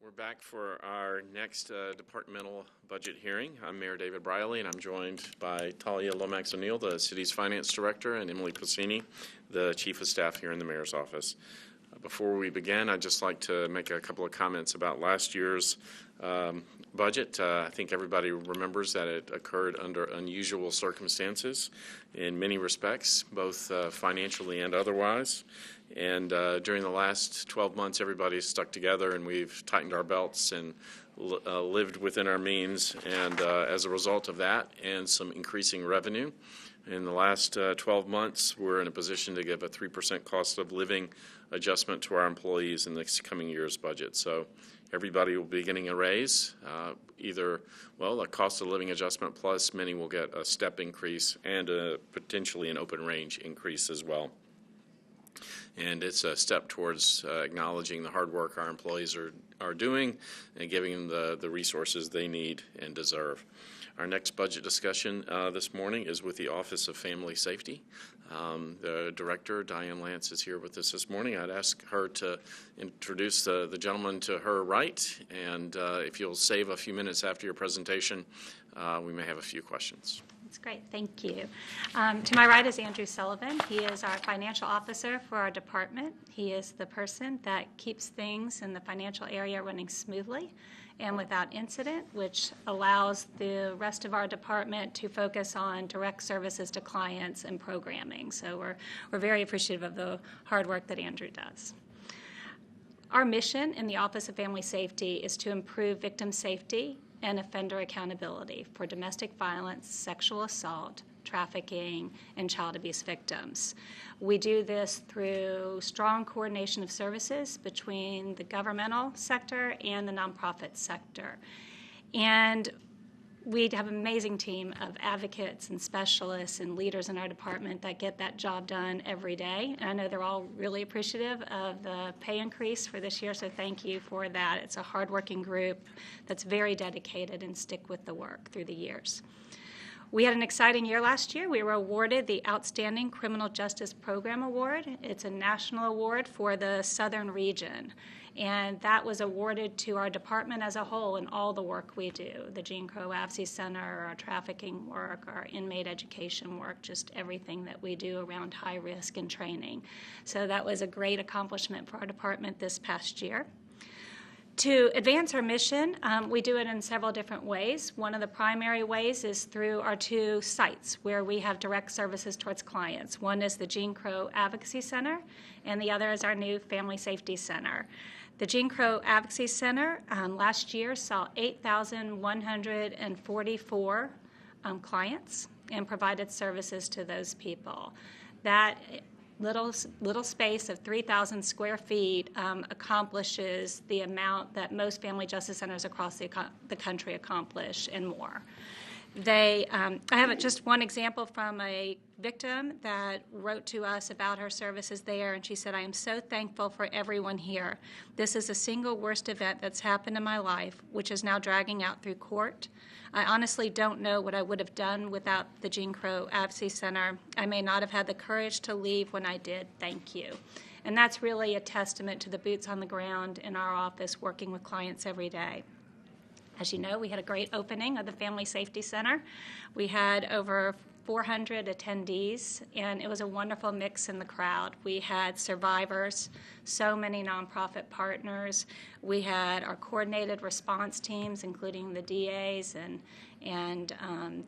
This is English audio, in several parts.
We're back for our next departmental budget hearing. I'm Mayor David Briley, and I'm joined by Talia Lomax O'Neill, the city's finance director, and Emily Placini, the chief of staff here in the mayor's office. Before we begin, I'd just like to make a couple of comments about last year's budget. I think everybody remembers that it occurred under unusual circumstances in many respects, both financially and otherwise. And during the last 12 months, everybody's stuck together, and we've tightened our belts and lived within our means. And as a result of that and some increasing revenue, in the last 12 months, we're in a position to give a 3% cost of living adjustment to our employees in this coming year's budget. So everybody will be getting a raise, either, well, a cost of living adjustment, plus many will get a step increase and potentially an open range increase as well. And it's a step towards acknowledging the hard work our employees are doing and giving them the resources they need and deserve. Our next budget discussion this morning is with the Office of Family Safety. The director, Diane Lance, is here with us this morning. I'd ask her to introduce the gentleman to her right, and if you'll save a few minutes after your presentation, we may have a few questions. That's great. Thank you. To my right is Andrew Sullivan. He is our financial officer for our department. He is the person that keeps things in the financial area running smoothly and without incident, which allows the rest of our department to focus on direct services to clients and programming. So we're very appreciative of the hard work that Andrew does. Our mission in the Office of Family Safety is to improve victim safety and offender accountability for domestic violence, sexual assault, trafficking, and child abuse victims. We do this through strong coordination of services between the governmental sector and the nonprofit sector. And we have an amazing team of advocates and specialists and leaders in our department that get that job done every day. And I know they're all really appreciative of the pay increase for this year, so thank you for that. It's a hardworking group that's very dedicated and stick with the work through the years. We had an exciting year last year. We were awarded the Outstanding Criminal Justice Program Award. It's a national award for the Southern region. And that was awarded to our department as a whole in all the work we do, the Gene Crow Advocacy Center, our trafficking work, our inmate education work, just everything that we do around high risk and training. So that was a great accomplishment for our department this past year. To advance our mission, we do it in several different ways. One of the primary ways is through our two sites where we have direct services towards clients. One is the Gene Crow Advocacy Center, and the other is our new Family Safety Center. The Gene Crow Advocacy Center last year saw 8,144 clients and provided services to those people. That little space of 3,000 square feet accomplishes the amount that most family justice centers across the country accomplish and more. I have just one example from a victim that wrote to us about her services there, and she said, "I am so thankful for everyone here. This is the single worst event that's happened in my life, which is now dragging out through court. I honestly don't know what I would have done without the Gene Crow Advocacy Center. I may not have had the courage to leave when I did. Thank you." And that's really a testament to the boots on the ground in our office working with clients every day. As you know, we had a great opening of the Family Safety Center. We had over 400 attendees, and it was a wonderful mix in the crowd. We had survivors, so many nonprofit partners. We had our coordinated response teams, including the DAs and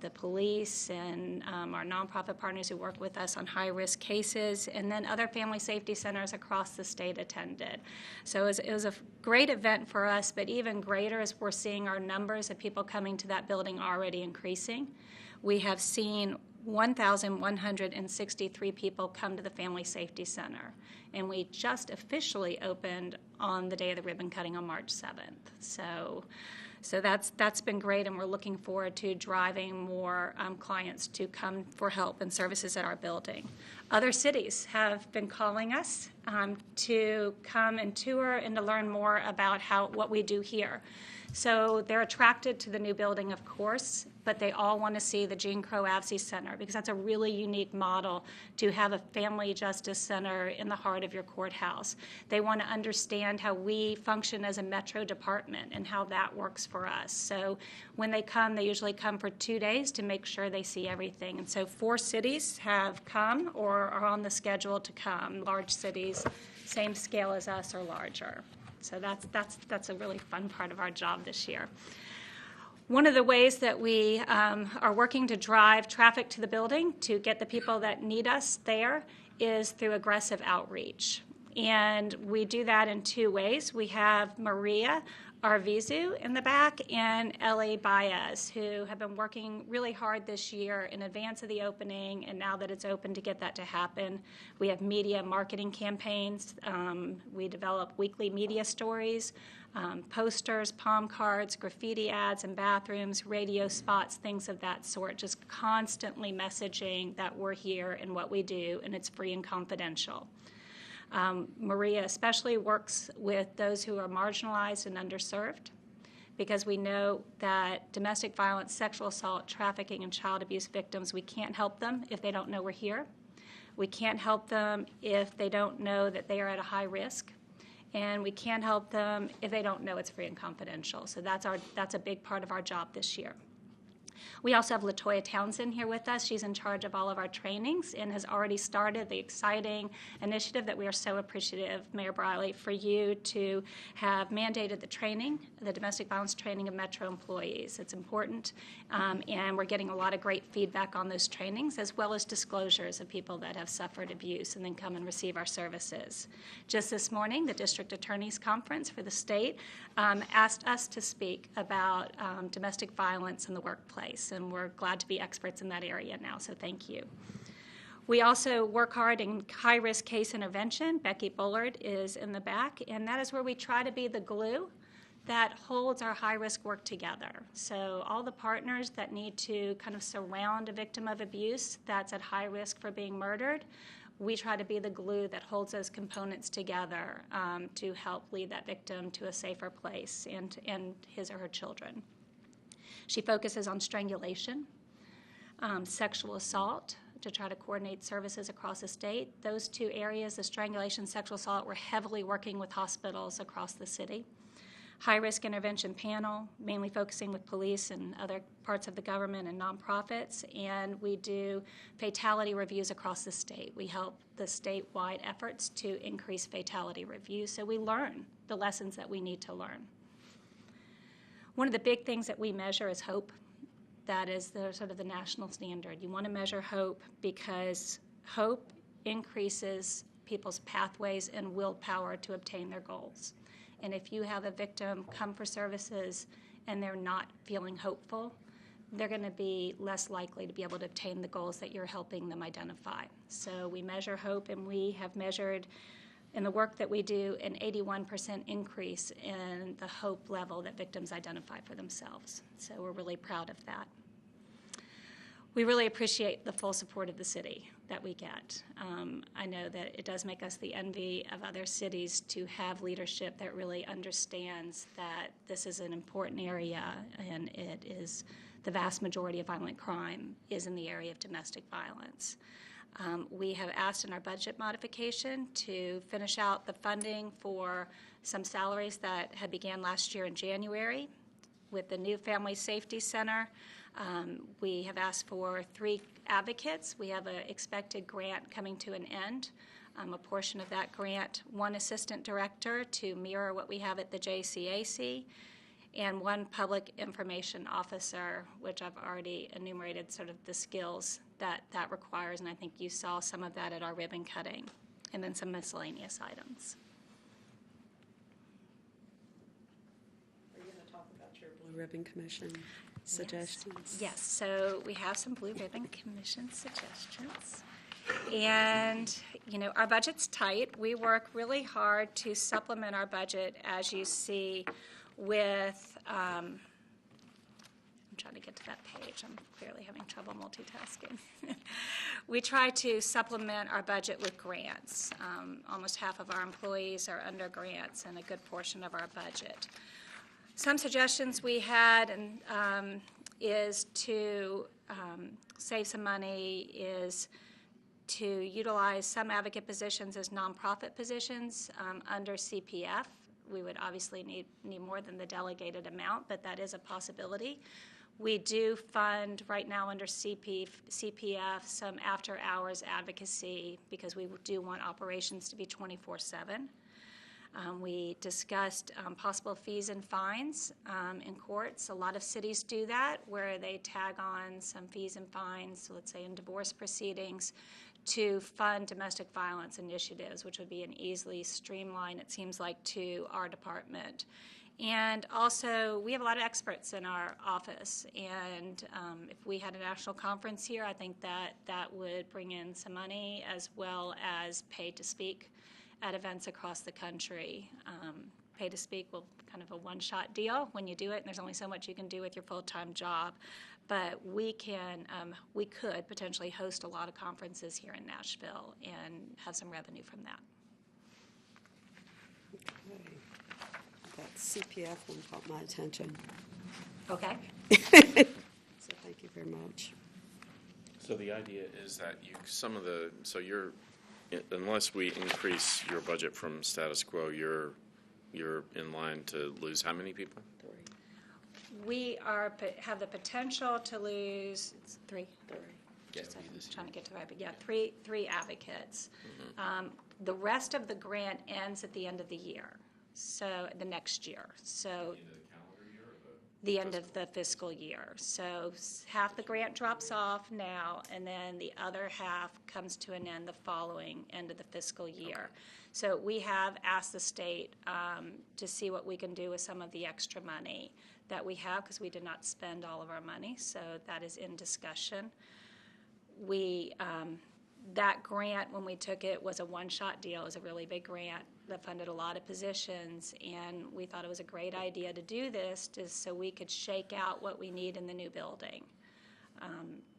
the police and our nonprofit partners who work with us on high-risk cases, and then other family safety centers across the state attended. So it was a great event for us, but even greater is we're seeing our numbers of people coming to that building already increasing. We have seen 1,163 people come to the Family Safety Center, and we just officially opened on the day of the ribbon cutting on March 7th. So that's been great, and we're looking forward to driving more clients to come for help and services at our building. Other cities have been calling us to come and tour and to learn more about what we do here. So they're attracted to the new building, of course, but they all want to see the Gene Crow AVSI Center because that's a really unique model to have a family justice center in the heart of your courthouse. They want to understand how we function as a metro department and how that works for us. So when they come, they usually come for 2 days to make sure they see everything. And so 4 cities have come or are on the schedule to come, large cities, same scale as us or larger. So that's a really fun part of our job this year. One of the ways that we are working to drive traffic to the building to get the people that need us there is through aggressive outreach. And we do that in 2 ways. We have Maria Arvizu in the back and Ellie Baez, who have been working really hard this year in advance of the opening, and now that it's open to get that to happen. We have media marketing campaigns. We develop weekly media stories, posters, palm cards, graffiti ads in bathrooms, radio spots, things of that sort, just constantly messaging that we're here and what we do, and it's free and confidential. Maria especially works with those who are marginalized and underserved because we know that domestic violence, sexual assault, trafficking, and child abuse victims, we can't help them if they don't know we're here. We can't help them if they don't know that they are at a high risk. And we can't help them if they don't know it's free and confidential. So that's a big part of our job this year. We also have LaToya Townsend here with us. She's in charge of all of our trainings and has already started the exciting initiative that we are so appreciative, Mayor Briley, for you to have mandated the training, the domestic violence training of Metro employees. It's important, and we're getting a lot of great feedback on those trainings, as well as disclosures of people that have suffered abuse and then come and receive our services. Just this morning, the District Attorney's Conference for the state asked us to speak about domestic violence in the workplace, and we're glad to be experts in that area now, so thank you. We also work hard in high-risk case intervention. Becky Bullard is in the back, and that is where we try to be the glue that holds our high-risk work together. So all the partners that need to kind of surround a victim of abuse that's at high risk for being murdered, we try to be the glue that holds those components together to help lead that victim to a safer place and his or her children. She focuses on strangulation, sexual assault, to try to coordinate services across the state. Those 2 areas, the strangulation, sexual assault, we're heavily working with hospitals across the city. High-risk intervention panel, mainly focusing with police and other parts of the government and nonprofits, and we do fatality reviews across the state. We help the statewide efforts to increase fatality reviews, so we learn the lessons that we need to learn. One of the big things that we measure is hope. That is the sort of the national standard. You want to measure hope because hope increases people's pathways and willpower to obtain their goals. And if you have a victim come for services and they're not feeling hopeful, they're going to be less likely to be able to obtain the goals that you're helping them identify. So we measure hope, and we have measured in the work that we do an 81% increase in the hope level that victims identify for themselves. So we're really proud of that. We really appreciate the full support of the city that we get. I know that it does make us the envy of other cities to have leadership that really understands that this is an important area, and it is the vast majority of violent crime is in the area of domestic violence. We have asked in our budget modification to finish out the funding for some salaries that had began last year in January. With the new Family Safety Center, we have asked for 3 advocates. We have an expected grant coming to an end. A portion of that grant, 1 assistant director to mirror what we have at the JCAC, and 1 public information officer, which I've already enumerated sort of the skills that requires, and I think you saw some of that at our ribbon cutting, and then some miscellaneous items. Are you going to talk about your Blue Ribbon Commission suggestions? Yes, so we have some Blue Ribbon Commission suggestions. And, you know, our budget's tight. We work really hard to supplement our budget, as you see, with, I'm trying to get to that page. I'm clearly having trouble multitasking. We try to supplement our budget with grants. Almost half of our employees are under grants and a good portion of our budget. Some suggestions we had is to save some money, is to utilize some advocate positions as nonprofit positions under CPF. We would obviously need more than the delegated amount, but that is a possibility. We do fund right now under CPF some after-hours advocacy because we do want operations to be 24/7. We discussed possible fees and fines in courts. A lot of cities do that, where they tag on some fees and fines, so let's say in divorce proceedings, to fund domestic violence initiatives, which would be an easily streamlined, it seems like, to our department. And also, we have a lot of experts in our office, and if we had a national conference here, I think that would bring in some money, as well as pay to speak at events across the country. Pay to speak will kind of a one-shot deal when you do it, and there's only so much you can do with your full-time job. But we could potentially host a lot of conferences here in Nashville and have some revenue from that. Okay. That CPF one caught my attention. Okay. So thank you very much. So the idea is that unless we increase your budget from status quo, you're in line to lose how many people? We have the potential to lose three. Yeah, Trying to get to the right, but yeah, three advocates. Mm-hmm. The rest of the grant ends at the end of the year, so the next year. So the end of the fiscal year. So half the grant drops off now, and then the other half comes to an end the following end of the fiscal year. Okay. So we have asked the state to see what we can do with some of the extra money that we have, because we did not spend all of our money, so that is in discussion. That grant, when we took it, was a one-shot deal. It was a really big grant that funded a lot of positions, and we thought it was a great idea to do this just so we could shake out what we need in the new building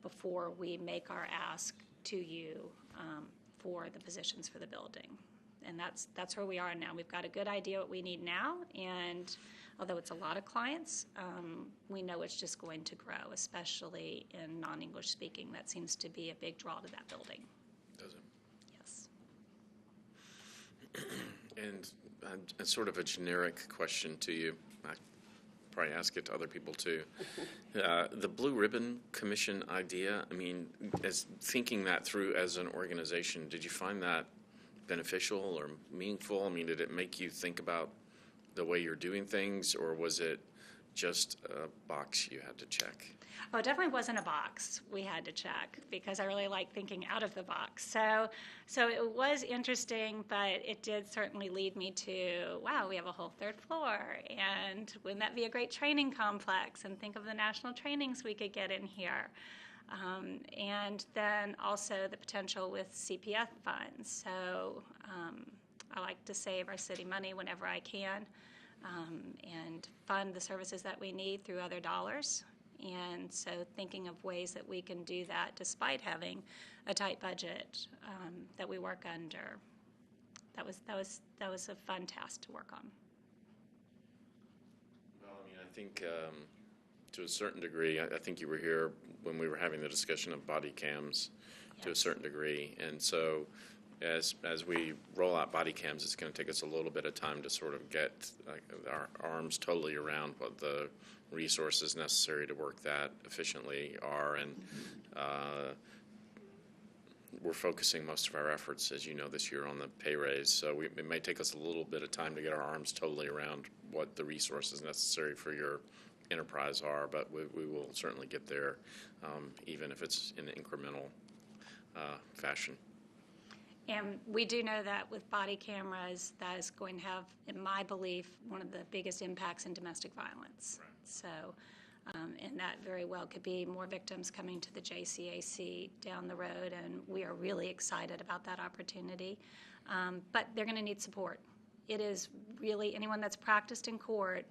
before we make our ask to you for the positions for the building. And that's where we are now. We've got a good idea what we need now, and although it's a lot of clients, we know it's just going to grow, especially in non-English speaking. That seems to be a big draw to that building. Does it? Yes. And sort of a generic question to you. I probably ask it to other people too. The Blue Ribbon Commission idea, I mean, as thinking that through as an organization, did you find that beneficial or meaningful? I mean, did it make you think about the way you're doing things, or was it just a box you had to check? Oh, it definitely wasn't a box we had to check, because I really like thinking out of the box. So it was interesting, but it did certainly lead me to, wow, we have a whole third floor, and wouldn't that be a great training complex? And think of the national trainings we could get in here. And then also the potential with CPF funds. So I like to save our city money whenever I can, and fund the services that we need through other dollars. And so thinking of ways that we can do that despite having a tight budget that we work under, that was a fun task to work on. Well, I mean, I think to a certain degree, I think you were here when we were having the discussion of body cams. Yes. To a certain degree, and so as we roll out body cams, it's going to take us a little bit of time to sort of get our arms totally around what the resources necessary to work that efficiently are, and we're focusing most of our efforts, as you know, this year on the pay raise. So it may take us a little bit of time to get our arms totally around what the resources necessary for your enterprise are, but we will certainly get there, even if it's in an incremental fashion. And we do know that with body cameras, that is going to have, in my belief, one of the biggest impacts in domestic violence. Right. So, and that very well could be more victims coming to the JCAC down the road, and we are really excited about that opportunity. But they're going to need support. It is really, anyone that's practiced in court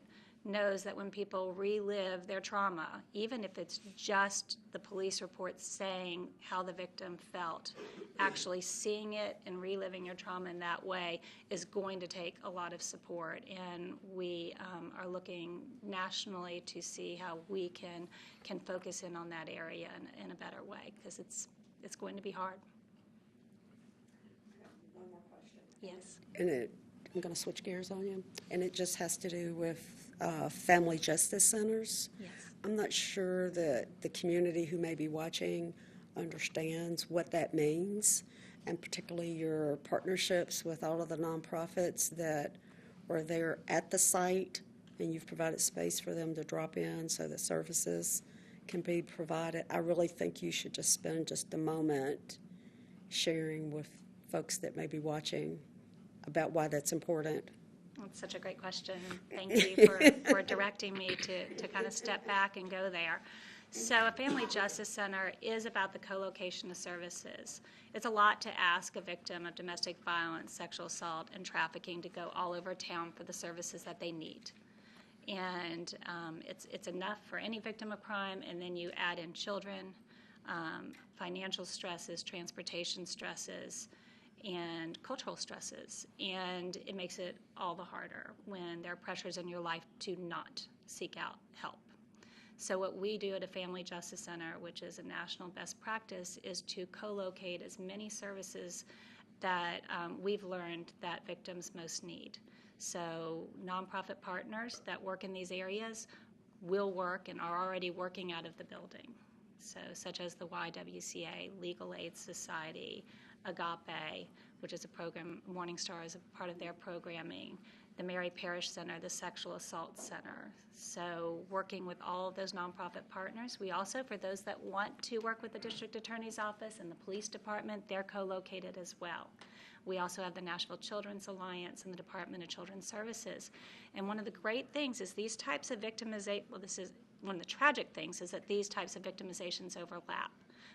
knows that when people relive their trauma, even if it's just the police report saying how the victim felt, actually seeing it and reliving your trauma in that way is going to take a lot of support. And we are looking nationally to see how we can focus in on that area in a better way, because it's going to be hard. One more question. Yes. And I'm going to switch gears on you, and it just has to do with family justice centers. Yes. I'm not sure that the community who may be watching understands what that means, and particularly your partnerships with all of the nonprofits that are there at the site, and you've provided space for them to drop in so that services can be provided. I really think you should just spend just a moment sharing with folks that may be watching about why that's important. That's such a great question. Thank you for directing me to kind of step back and go there. So a family justice center is about the co-location of services. It's a lot to ask a victim of domestic violence, sexual assault, and trafficking to go all over town for the services that they need. And it's enough for any victim of crime, and then you add in children, financial stresses, transportation stresses, and cultural stresses, and it makes it all the harder when there are pressures in your life to not seek out help. So what we do at a family justice center, which is a national best practice, is to co-locate as many services that we've learned that victims most need. So nonprofit partners that work in these areas will work and are already working out of the building. So such as the YWCA, Legal Aid Society, Agape, which is a program, Morningstar is a part of their programming, the Mary Parish Center, the Sexual Assault Center. So working with all of those nonprofit partners. We also, for those that want to work with the District Attorney's Office and the Police Department, they're co-located as well. We also have the Nashville Children's Alliance and the Department of Children's Services. And one of the great things is these types of one of the tragic things is that these types of victimizations overlap.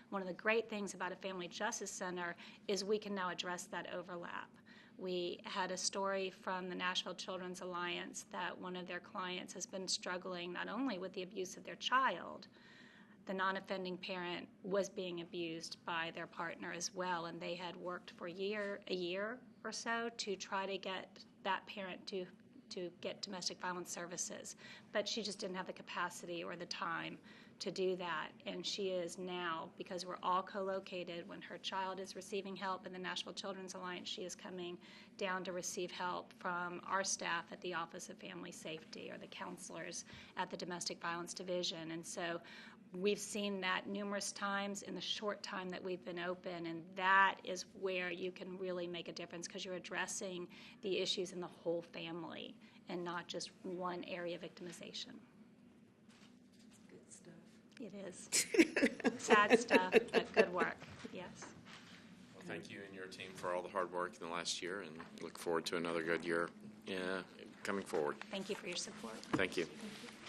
One of the great things about a family justice center is we can now address that overlap. We had a story from the Nashville Children's Alliance that one of their clients has been struggling not only with the abuse of their child, the non-offending parent was being abused by their partner as well, and they had worked for a year or so to try to get that parent to get domestic violence services, but she just didn't have the capacity or the time to do that. And she is now, because we're all co-located, when her child is receiving help in the Nashville Children's Alliance, she is coming down to receive help from our staff at the Office of Family Safety or the counselors at the Domestic Violence Division. And so we've seen that numerous times in the short time that we've been open, and that is where you can really make a difference, because you're addressing the issues in the whole family and not just one area of victimization. It is. Sad stuff, but good work, yes. Well, thank you and your team for all the hard work in the last year, and look forward to another good year coming forward. Thank you for your support. Thank you. Thank you.